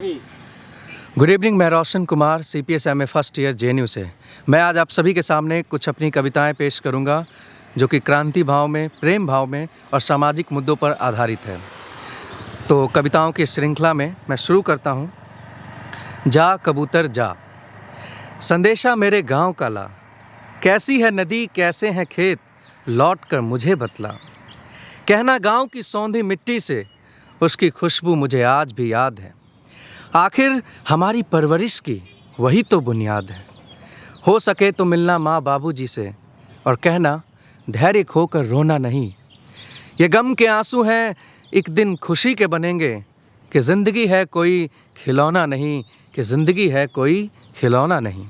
Good evening. मैं Roshan Kumar CPS MA first year JNU से। मैं आज आप सभी के सामने कुछ अपनी कविताएं पेश करूंगा जो कि क्रांति भाव में, प्रेम भाव में और सामाजिक मुद्दों पर आधारित है। तो कविताओं की श्रृंखला में मैं शुरू करता हूं। जा कबूतर जा, संदेशा मेरे गांव का ला, कैसी है नदी कैसे हैं खेत, लौट कर मुझे बतला। कहना गांव की सौंधी मिट्टी से, उसकी खुशबू मुझे आज भी याद है। आखिर हमारी परवरिश की वही तो बुनियाद है। हो सके तो मिलना माँ बाबूजी से और कहना धैर्य खोकर रोना नहीं। ये गम के आंसू हैं एक दिन खुशी के बनेंगे, कि ज़िंदगी है कोई खिलौना नहीं, कि ज़िंदगी है कोई खिलौना नहीं।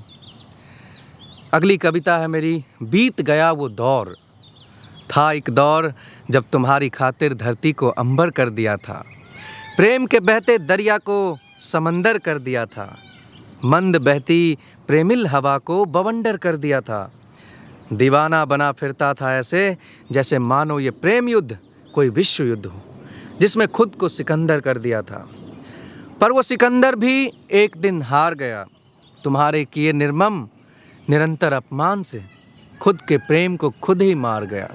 अगली कविता है मेरी। बीत गया वो दौर, था एक दौर जब तुम्हारी खातिर धरती को अंबर कर दिया था, प्रेम के बहते दरिया को समंदर कर दिया था, मंद बहती प्रेमिल हवा को बवंडर कर दिया था। दीवाना बना फिरता था ऐसे जैसे मानो ये प्रेम युद्ध कोई विश्व युद्ध हो, जिसमें खुद को सिकंदर कर दिया था। पर वो सिकंदर भी एक दिन हार गया, तुम्हारे किए निर्मम निरंतर अपमान से खुद के प्रेम को खुद ही मार गया।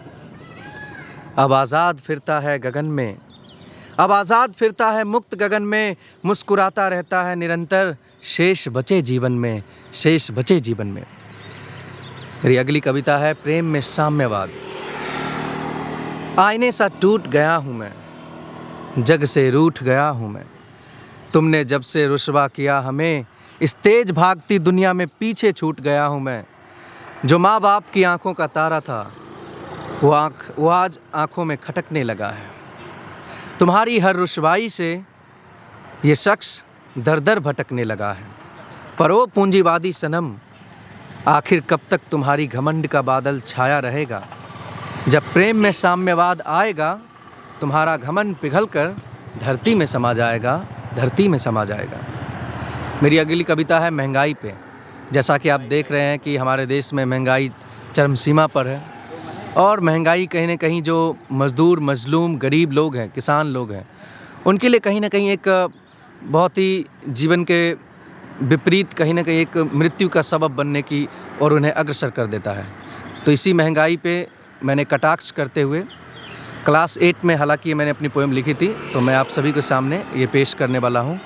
अब आज़ाद फिरता है गगन में, अब आज़ाद फिरता है मुक्त गगन में, मुस्कुराता रहता है निरंतर, शेष बचे जीवन में, शेष बचे जीवन में। मेरी अगली कविता है प्रेम में साम्यवाद। आईने सा टूट गया हूँ मैं, जग से रूठ गया हूँ मैं, तुमने जब से रुसवा किया हमें, इस तेज भागती दुनिया में पीछे छूट गया हूँ मैं। जो माँ बाप की आंखों का तारा था, वो आज आंखों में खटकने लगा है। तुम्हारी हर रुसवाई से ये शख्स दर दर भटकने लगा है। पर ओ पूंजीवादी सनम, आखिर कब तक तुम्हारी घमंड का बादल छाया रहेगा। जब प्रेम में साम्यवाद आएगा, तुम्हारा घमंड पिघलकर धरती में समा जाएगा, धरती में समा जाएगा। मेरी अगली कविता है महंगाई पे। जैसा कि आप देख रहे हैं कि हमारे देश में महंगाई चरम सीमा पर है, और महंगाई कहीं ना कहीं जो मज़दूर, मजलूम, गरीब लोग हैं, किसान लोग हैं, उनके लिए कहीं ना कहीं एक बहुत ही जीवन के विपरीत, कहीं ना कहीं एक मृत्यु का सबब बनने की और उन्हें अग्रसर कर देता है। तो इसी महंगाई पे मैंने कटाक्ष करते हुए क्लास 8 में हालांकि मैंने अपनी पोएम लिखी थी, तो मैं आप सभी के सामने ये पेश करने वाला हूँ,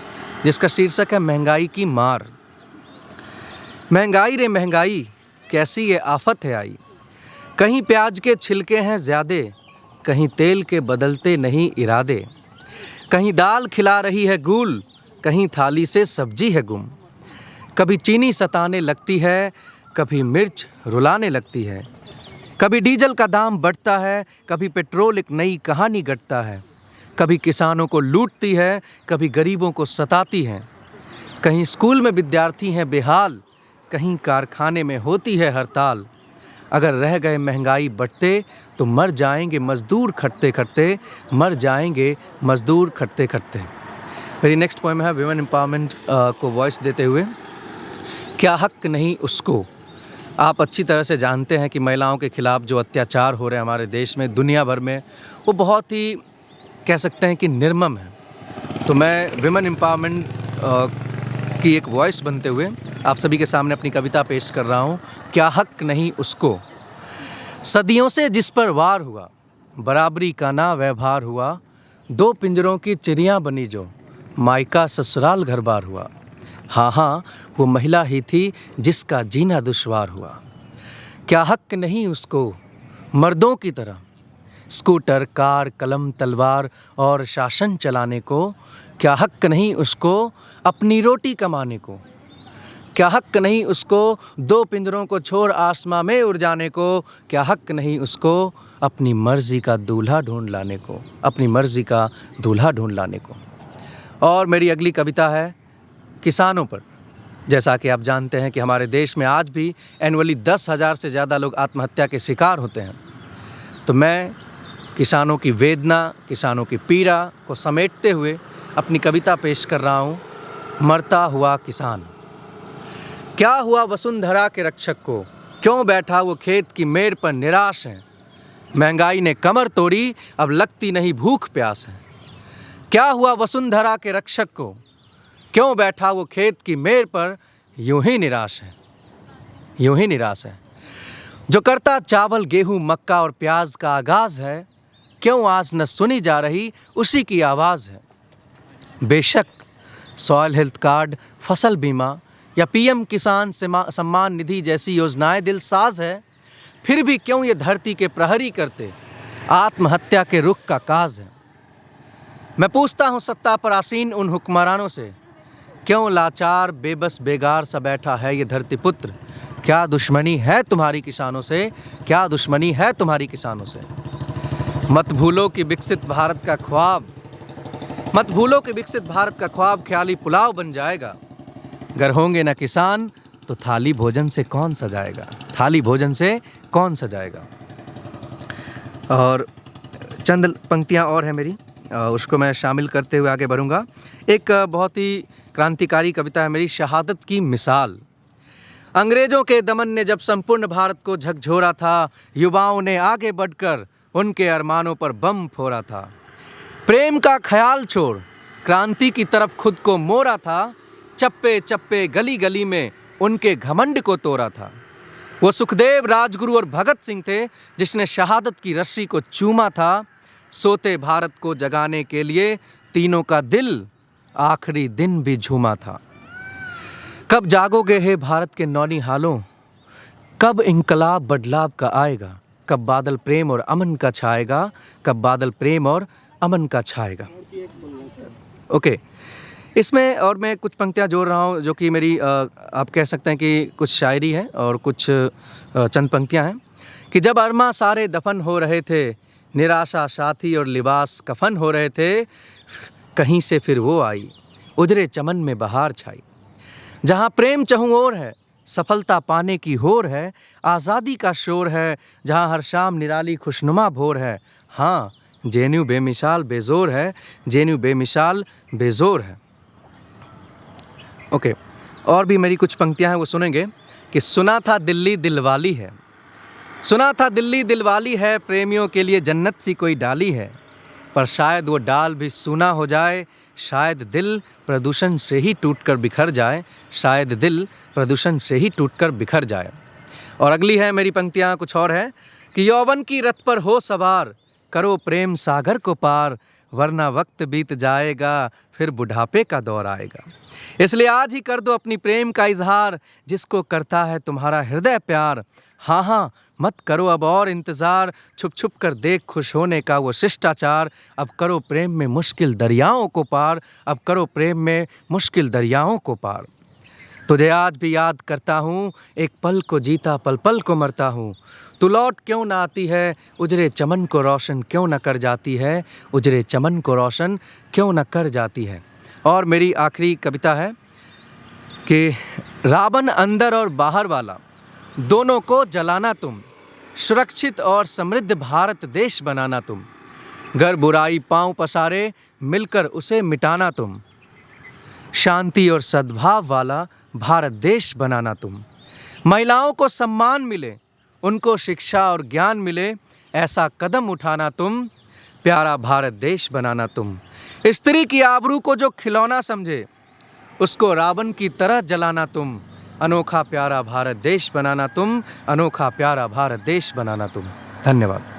जिसका शीर्षक है महंगाई की मार। महंगाई रे महंगाई, कैसी ये आफत है आई, कहीं प्याज के छिलके हैं ज़्यादे, कहीं तेल के बदलते नहीं इरादे, कहीं दाल खिला रही है गूल, कहीं थाली से सब्जी है गुम। कभी चीनी सताने लगती है, कभी मिर्च रुलाने लगती है, कभी डीजल का दाम बढ़ता है, कभी पेट्रोल एक नई कहानी गढ़ता है, कभी किसानों को लूटती है, कभी गरीबों को सताती है। कहीं स्कूल में विद्यार्थी हैं बेहाल, कहीं कारखाने में होती है हड़ताल। अगर रह गए महंगाई बढ़ते तो मर जाएंगे मज़दूर खटते खटते, मर जाएंगे मज़दूर खटते खटते। मेरी नेक्स्ट पोएम है विमेन एम्पावरमेंट को वॉइस देते हुए। क्या हक नहीं उसको। आप अच्छी तरह से जानते हैं कि महिलाओं के ख़िलाफ़ जो अत्याचार हो रहे हैं हमारे देश में, दुनिया भर में, वो बहुत ही कह सकते हैं कि निर्मम है। तो मैं विमेन एम्पावरमेंट की एक वॉइस बनते हुए आप सभी के सामने अपनी कविता पेश कर रहा हूँ। क्या हक नहीं उसको। सदियों से जिस पर वार हुआ, बराबरी का ना व्यवहार हुआ, दो पिंजरों की चिड़िया बनी जो, मायका ससुराल घर बार हुआ। हाँ हाँ, वो महिला ही थी जिसका जीना दुश्वार हुआ। क्या हक नहीं उसको मर्दों की तरह स्कूटर, कार, कलम, तलवार और शासन चलाने को। क्या हक नहीं उसको अपनी रोटी कमाने को। क्या हक नहीं उसको दो पिंजरों को छोड़ आसमां में उड़ जाने को। क्या हक नहीं उसको अपनी मर्ज़ी का दूल्हा ढूंढ लाने को, अपनी मर्ज़ी का दूल्हा ढूंढ लाने को। और मेरी अगली कविता है किसानों पर। जैसा कि आप जानते हैं कि हमारे देश में आज भी एनुअली 10,000 से ज़्यादा लोग आत्महत्या के शिकार होते हैं। तो मैं किसानों की वेदना, किसानों की पीड़ा को समेटते हुए अपनी कविता पेश कर रहा हूँ। मरता हुआ किसान। क्या हुआ वसुंधरा के रक्षक को, क्यों बैठा वो खेत की मेड़ पर निराश है। महंगाई ने कमर तोड़ी, अब लगती नहीं भूख प्यास है। क्या हुआ वसुंधरा के रक्षक को, क्यों बैठा वो खेत की मेड़ पर यूं ही निराश है, यूं ही निराश है। जो करता चावल गेहूं मक्का और प्याज का आगाज है, क्यों आज न सुनी जा रही उसी की आवाज़ है। बेशक सॉइल हेल्थ कार्ड, फसल बीमा या पीएम किसान सम्मान निधि जैसी योजनाएं दिलसाज है, फिर भी क्यों ये धरती के प्रहरी करते आत्महत्या के रुख का काज है। मैं पूछता हूँ सत्ता पर आसीन उन हुक्मरानों से, क्यों लाचार बेबस बेगार सा बैठा है ये धरती पुत्र। क्या दुश्मनी है तुम्हारी किसानों से, क्या दुश्मनी है तुम्हारी किसानों से। मत भूलो कि विकसित भारत का ख्वाब, मत भूलो कि विकसित भारत का ख्वाब ख्याली पुलाव बन जाएगा। अगर होंगे ना किसान तो थाली भोजन से कौन सजाएगा, थाली भोजन से कौन सजाएगा। और चंद पंक्तियाँ और हैं मेरी, उसको मैं शामिल करते हुए आगे बढ़ूँगा। एक बहुत ही क्रांतिकारी कविता है मेरी, शहादत की मिसाल। अंग्रेजों के दमन ने जब संपूर्ण भारत को झकझोरा था, युवाओं ने आगे बढ़कर उनके अरमानों पर बम फोड़ा था। प्रेम का ख्याल छोड़ क्रांति की तरफ खुद को मोड़ा था, चप्पे चप्पे गली गली में उनके घमंड को तोड़ा था। वो सुखदेव, राजगुरु और भगत सिंह थे जिसने शहादत की रस्सी को चूमा था। सोते भारत को जगाने के लिए तीनों का दिल आखिरी दिन भी झूमा था। कब जागोगे हे भारत के नौनिहालों, कब इंकलाब बदलाव का आएगा, कब बादल प्रेम और अमन का छाएगा, कब बादल प्रेम और अमन का छाएगा। ओके, इसमें और मैं कुछ पंक्तियाँ जोड़ रहा हूँ जो कि मेरी आप कह सकते हैं कि कुछ शायरी है और कुछ चंद पंक्तियाँ हैं कि जब अरमा सारे दफन हो रहे थे, निराशा साथी और लिबास कफन हो रहे थे, कहीं से फिर वो आई, उजरे चमन में बहार छाई। जहाँ प्रेम चहुँ ओर है, सफलता पाने की होर है, आज़ादी का शोर है, जहाँ हर शाम निराली खुशनुमा भोर है। हाँ, जेन्यू बेमिसाल बेजोर है, जेन्यू बेमिसाल बेजोर है। ओके, और भी मेरी कुछ पंक्तियाँ हैं वो सुनेंगे कि सुना था दिल्ली दिलवाली है, सुना था दिल्ली दिलवाली है, प्रेमियों के लिए जन्नत सी कोई डाली है। पर शायद वो डाल भी सूना हो जाए, शायद दिल प्रदूषण से ही टूटकर बिखर जाए, शायद दिल प्रदूषण से ही टूटकर बिखर जाए। और अगली है मेरी पंक्तियाँ कुछ और है कि यौवन की रथ पर हो सवार, करो प्रेम सागर को पार, वरना वक्त बीत जाएगा, फिर बुढ़ापे का दौर आएगा। इसलिए आज ही कर दो अपनी प्रेम का इजहार, जिसको करता है तुम्हारा हृदय प्यार। हाँ हाँ, मत करो अब और इंतज़ार, छुप छुप कर देख खुश होने का वो शिष्टाचार। अब करो प्रेम में मुश्किल दरियाओं को पार, अब करो प्रेम में मुश्किल दरियाओं को पार। तुझे आज भी याद करता हूँ, एक पल को जीता पल पल को मरता हूँ। तू लौट क्यों ना आती है, उजरे चमन को रोशन क्यों न कर जाती है, उजरे चमन को रोशन क्यों न कर जाती है। और मेरी आखिरी कविता है कि रावण अंदर और बाहर वाला, दोनों को जलाना तुम, सुरक्षित और समृद्ध भारत देश बनाना तुम। घर बुराई पांव पसारे, मिलकर उसे मिटाना तुम। शांति और सद्भाव वाला भारत देश बनाना तुम। महिलाओं को सम्मान मिले, उनको शिक्षा और ज्ञान मिले, ऐसा कदम उठाना तुम। प्यारा भारत देश बनाना तुम। स्त्री की आबरू को जो खिलौना समझे, उसको रावण की तरह जलाना तुम। अनोखा प्यारा भारत देश बनाना तुम, अनोखा प्यारा भारत देश बनाना तुम। धन्यवाद।